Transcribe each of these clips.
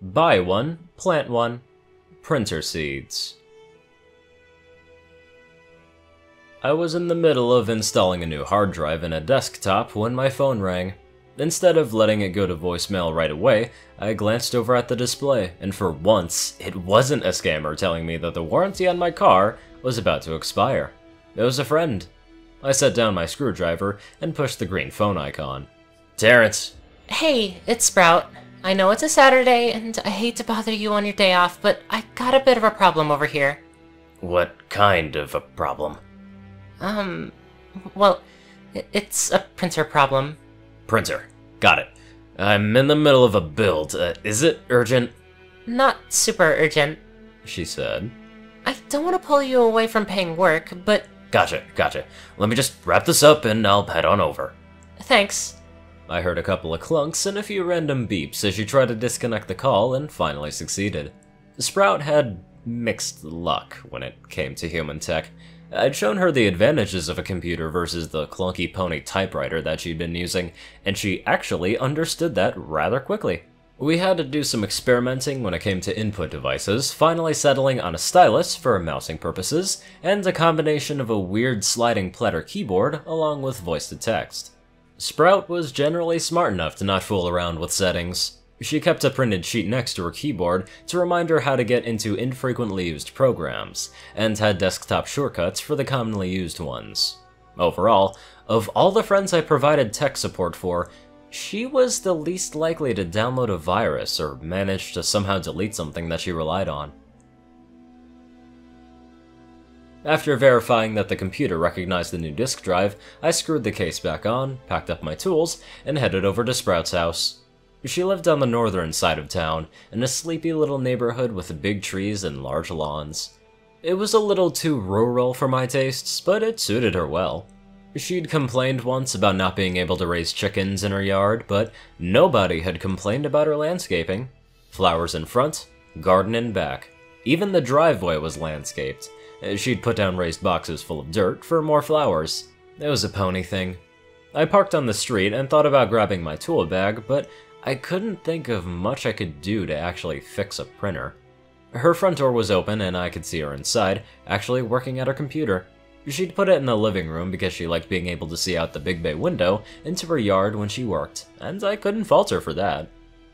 Buy one, plant one. Printer seeds. I was in the middle of installing a new hard drive in a desktop when my phone rang. Instead of letting it go to voicemail right away, I glanced over at the display, and for once, it wasn't a scammer telling me that the warranty on my car was about to expire. It was a friend. I set down my screwdriver and pushed the green phone icon. Terrence. Hey, it's Sprout. I know it's a Saturday, and I hate to bother you on your day off, but I got a bit of a problem over here. What kind of a problem? Well, it's a printer problem. Printer. Got it. I'm in the middle of a build. Is it urgent? Not super urgent, She said. I don't want to pull you away from paying work, but... Gotcha. Let me just wrap this up and I'll head on over. Thanks. I heard a couple of clunks and a few random beeps as she tried to disconnect the call and finally succeeded. Sprout had mixed luck when it came to human tech. I'd shown her the advantages of a computer versus the clunky pony typewriter that she'd been using, and she actually understood that rather quickly. We had to do some experimenting when it came to input devices, finally settling on a stylus for mousing purposes, and a combination of a weird sliding platter keyboard along with voice-to-text. Sprout was generally smart enough to not fool around with settings. She kept a printed sheet next to her keyboard to remind her how to get into infrequently used programs, and had desktop shortcuts for the commonly used ones. Overall, of all the friends I provided tech support for, she was the least likely to download a virus or manage to somehow delete something that she relied on. After verifying that the computer recognized the new disk drive, I screwed the case back on, packed up my tools, and headed over to Sprout's house. She lived on the northern side of town, in a sleepy little neighborhood with big trees and large lawns. It was a little too rural for my tastes, but it suited her well. She'd complained once about not being able to raise chickens in her yard, but nobody had complained about her landscaping. Flowers in front, garden in back. Even the driveway was landscaped. She'd put down raised boxes full of dirt for more flowers. It was a pony thing. I parked on the street and thought about grabbing my tool bag, but I couldn't think of much I could do to actually fix a printer. Her front door was open and I could see her inside, actually working at her computer. She'd put it in the living room because she liked being able to see out the big bay window into her yard when she worked, and I couldn't fault her for that.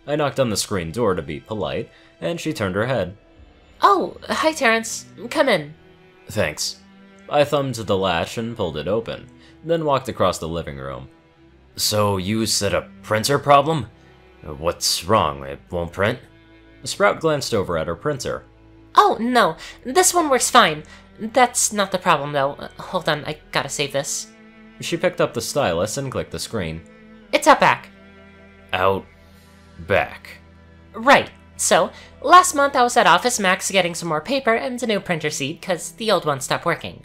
I knocked on the screen door to be polite, and she turned her head. Oh, hi Terrence. Come in. Thanks. I thumbed the latch and pulled it open, then walked across the living room. So you said a printer problem? What's wrong? It won't print? Sprout glanced over at her printer. Oh, no. This one works fine. That's not the problem, though. Hold on, I gotta save this. She picked up the stylus and clicked the screen. It's out back. Out back. Right. So, last month I was at Office Max getting some more paper and a new printer seat, because the old one stopped working.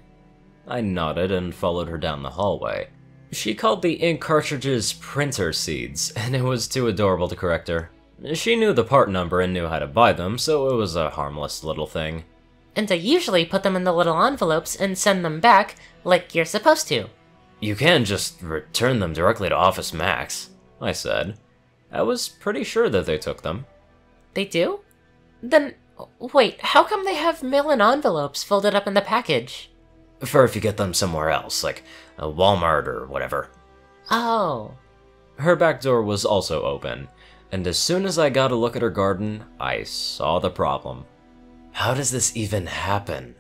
I nodded and followed her down the hallway. She called the ink cartridges printer seeds, and it was too adorable to correct her. She knew the part number and knew how to buy them, so it was a harmless little thing. And I usually put them in the little envelopes and send them back, like you're supposed to. You can just return them directly to Office Max, I said. I was pretty sure that they took them. They do? Then, wait, how come they have mail-in envelopes folded up in the package? For if you get them somewhere else, like a Walmart or whatever. Oh. Her back door was also open, and as soon as I got a look at her garden, I saw the problem. How does this even happen?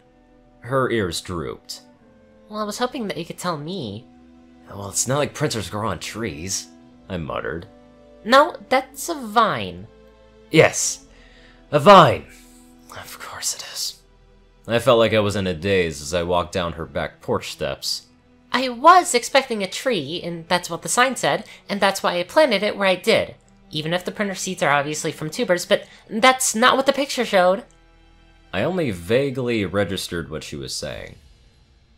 Her ears drooped. Well, I was hoping that you could tell me. Well, it's not like printers grow on trees, I muttered. No, that's a vine. Yes, a vine. Of course it is. I felt like I was in a daze as I walked down her back porch steps. I was expecting a tree, and that's what the sign said, and that's why I planted it where I did. Even if the printer seeds are obviously from tubers, but that's not what the picture showed. I only vaguely registered what she was saying.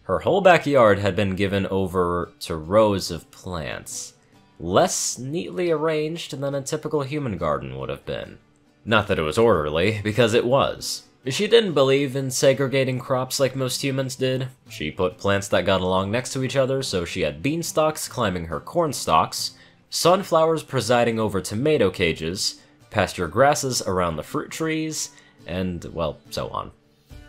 Her whole backyard had been given over to rows of plants, less neatly arranged than a typical human garden would have been. Not that it was orderly, because it was. She didn't believe in segregating crops like most humans did. She put plants that got along next to each other, so she had beanstalks climbing her corn stalks, sunflowers presiding over tomato cages, pasture grasses around the fruit trees, and, well, so on.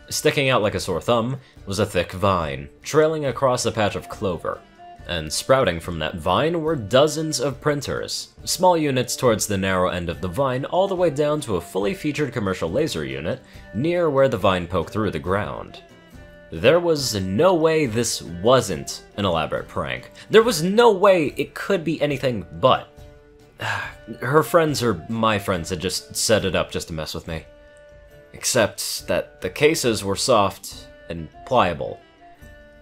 Sticking out like a sore thumb was a thick vine, trailing across a patch of clover. And sprouting from that vine were dozens of printers, small units towards the narrow end of the vine all the way down to a fully featured commercial laser unit near where the vine poked through the ground. There was no way this wasn't an elaborate prank. There was no way it could be anything but. Her friends or my friends had just set it up just to mess with me. Except that the cases were soft and pliable.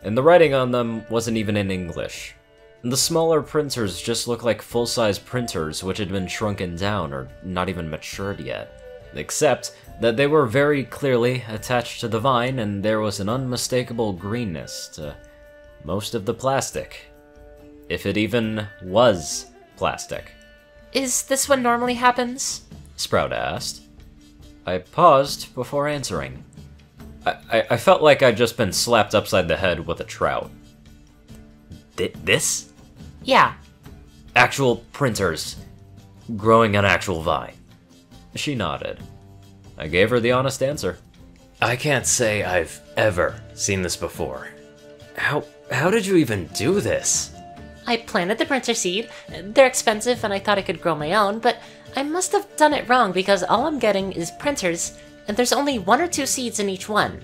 And the writing on them wasn't even in English. The smaller printers just looked like full-size printers which had been shrunken down or not even matured yet. Except that they were very clearly attached to the vine and there was an unmistakable greenness to most of the plastic. If it even was plastic. Is this what normally happens? Sprout asked. I paused before answering. I felt like I'd just been slapped upside the head with a trout. This? Yeah. Actual printers growing an actual vine. She nodded. I gave her the honest answer. I can't say I've ever seen this before. How did you even do this? I planted the printer seed. They're expensive and I thought I could grow my own, but I must have done it wrong because all I'm getting is printers, and there's only 1 or 2 seeds in each one.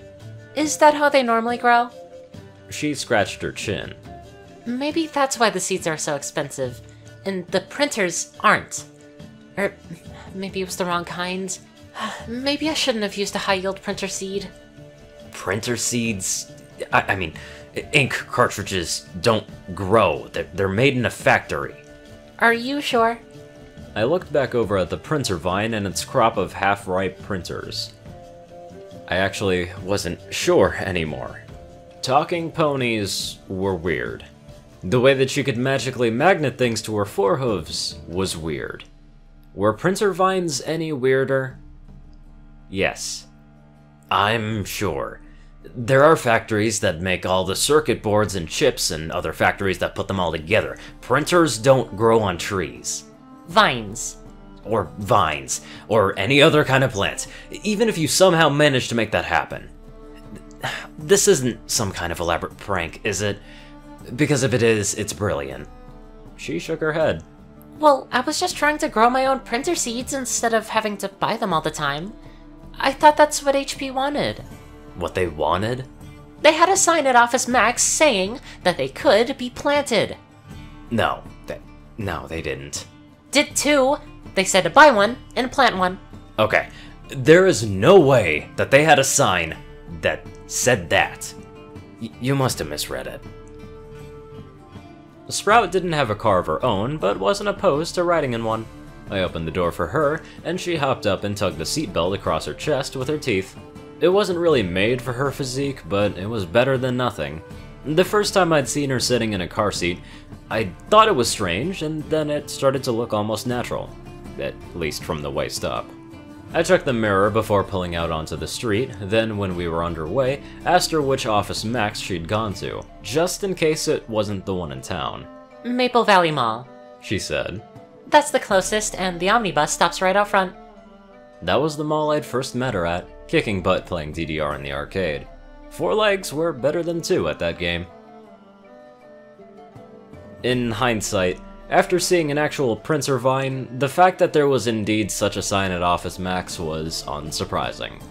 Is that how they normally grow? She scratched her chin. Maybe that's why the seeds are so expensive, and the printers aren't. Or maybe it was the wrong kind. Maybe I shouldn't have used a high-yield printer seed. Printer seeds? I mean, ink cartridges don't grow. They're made in a factory. Are you sure? I looked back over at the printer vine and its crop of half-ripe printers. I actually wasn't sure anymore. Talking ponies were weird. The way that she could magically magnet things to her forehooves was weird. Were printer vines any weirder? Yes. I'm sure. There are factories that make all the circuit boards and chips and other factories that put them all together. Printers don't grow on trees. Vines. Or vines. Or any other kind of plant. Even if you somehow manage to make that happen. This isn't some kind of elaborate prank, is it? Because if it is, it's brilliant. She shook her head. Well, I was just trying to grow my own printer seeds instead of having to buy them all the time. I thought that's what HP wanted. What they wanted? They had a sign at Office Max saying that they could be planted. No, they didn't. Did too. They said to buy one and plant one. Okay, there is no way that they had a sign that said that. You must have misread it. Sprout didn't have a car of her own, but wasn't opposed to riding in one. I opened the door for her, and she hopped up and tugged the seatbelt across her chest with her teeth. It wasn't really made for her physique, but it was better than nothing. The first time I'd seen her sitting in a car seat, I thought it was strange, and then it started to look almost natural. At least from the waist up. I checked the mirror before pulling out onto the street, then when we were underway, asked her which Office Max she'd gone to, just in case it wasn't the one in town. Maple Valley Mall, she said. That's the closest, and the omnibus stops right out front. That was the mall I'd first met her at, kicking butt playing DDR in the arcade. 4 legs were better than 2 at that game. In hindsight, after seeing an actual printer vine, the fact that there was indeed such a sign at Office Max was unsurprising.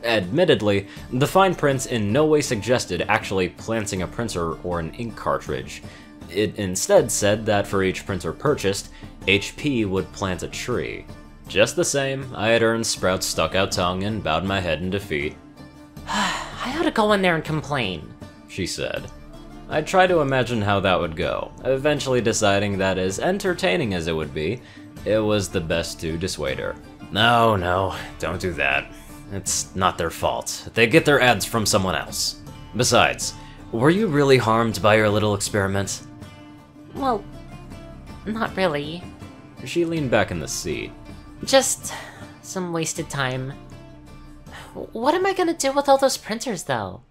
Admittedly, the fine print in no way suggested actually planting a printer or an ink cartridge. It instead said that for each printer purchased, HP would plant a tree. Just the same, I had earned Sprout's stuck-out tongue and bowed my head in defeat. I ought to go in there and complain, she said. I tried to imagine how that would go, eventually deciding that as entertaining as it would be, it was the best to dissuade her. No, don't do that. It's not their fault. They get their ads from someone else. Besides, were you really harmed by your little experiment? Well, not really. She leaned back in the seat. Just some wasted time. What am I gonna do with all those printers, though?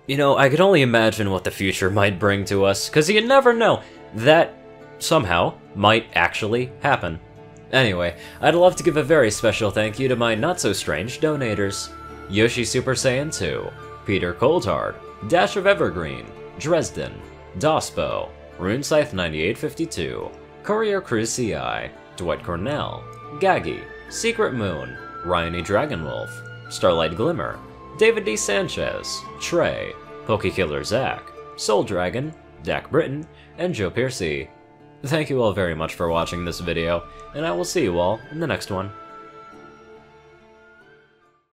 You know, I could only imagine what the future might bring to us, because you never know. That, somehow, might actually happen. Anyway, I'd love to give a very special thank you to my not-so-strange donators. Yoshi Super Saiyan 2, Peter Coulthard, Dash of Evergreen, Dresdon, Dospo, RuneScythe 9852, CourierCruz CI, Dwight Cornel, Gagi, Secret Moon, Ryanny Dragonwolf, Starlight Glimmer, David D. Sanchez, Trey, Pokekiller Zach, Soul Dragon, Dak Britton, and Joe Piercy. Thank you all very much for watching this video, and I will see you all in the next one.